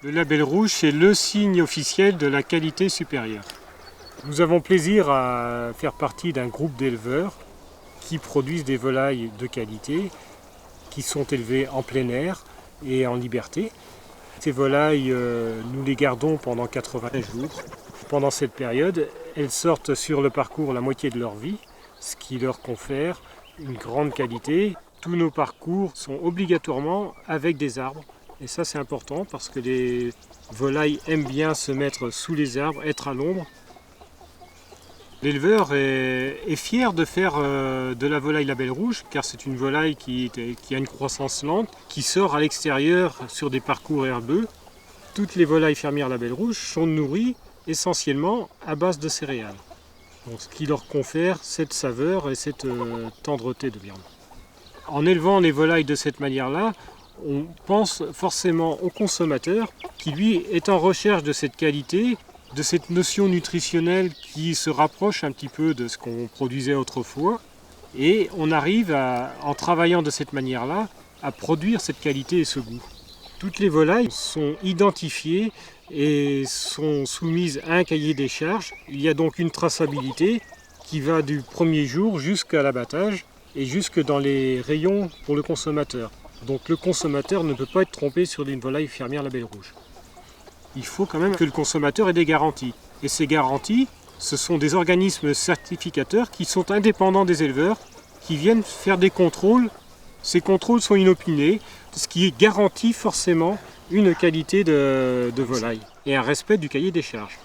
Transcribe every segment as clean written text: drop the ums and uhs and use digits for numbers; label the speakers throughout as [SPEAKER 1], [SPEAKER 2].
[SPEAKER 1] Le label rouge, c'est le signe officiel de la qualité supérieure. Nous avons plaisir à faire partie d'un groupe d'éleveurs qui produisent des volailles de qualité, qui sont élevées en plein air et en liberté. Ces volailles, nous les gardons pendant 80 jours. Pendant cette période, elles sortent sur le parcours la moitié de leur vie, ce qui leur confère une grande qualité. Tous nos parcours sont obligatoirement avec des arbres. Et ça c'est important parce que les volailles aiment bien se mettre sous les arbres, être à l'ombre. L'éleveur est fier de faire de la volaille label rouge car c'est une volaille qui a une croissance lente, qui sort à l'extérieur sur des parcours herbeux. Toutes les volailles fermières label rouge sont nourries essentiellement à base de céréales, donc, ce qui leur confère cette saveur et cette tendreté de viande. En élevant les volailles de cette manière-là, on pense forcément au consommateur qui lui est en recherche de cette qualité, de cette notion nutritionnelle qui se rapproche un petit peu de ce qu'on produisait autrefois. Et on arrive, en travaillant de cette manière-là, à produire cette qualité et ce goût. Toutes les volailles sont identifiées et sont soumises à un cahier des charges. Il y a donc une traçabilité qui va du premier jour jusqu'à l'abattage et jusque dans les rayons pour le consommateur. Donc le consommateur ne peut pas être trompé sur une volaille fermière label rouge. Il faut quand même que le consommateur ait des garanties. Et ces garanties, ce sont des organismes certificateurs qui sont indépendants des éleveurs, qui viennent faire des contrôles. Ces contrôles sont inopinés, ce qui garantit forcément une qualité de volaille et un respect du cahier des charges.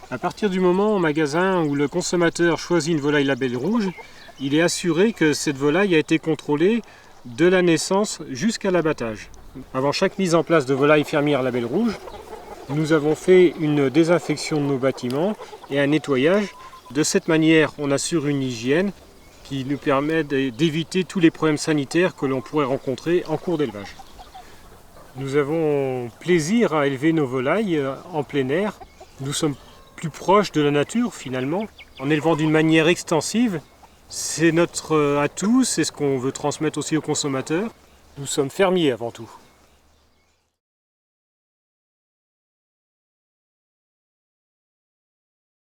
[SPEAKER 1] À partir du moment au magasin où le consommateur choisit une volaille label rouge, il est assuré que cette volaille a été contrôlée de la naissance jusqu'à l'abattage. Avant chaque mise en place de volaille fermière label rouge, nous avons fait une désinfection de nos bâtiments et un nettoyage. De cette manière, on assure une hygiène qui nous permet d'éviter tous les problèmes sanitaires que l'on pourrait rencontrer en cours d'élevage. Nous avons plaisir à élever nos volailles en plein air. Nous sommes plus proches de la nature finalement, en élevant d'une manière extensive. C'est notre atout, c'est ce qu'on veut transmettre aussi aux consommateurs. Nous sommes fermiers avant tout.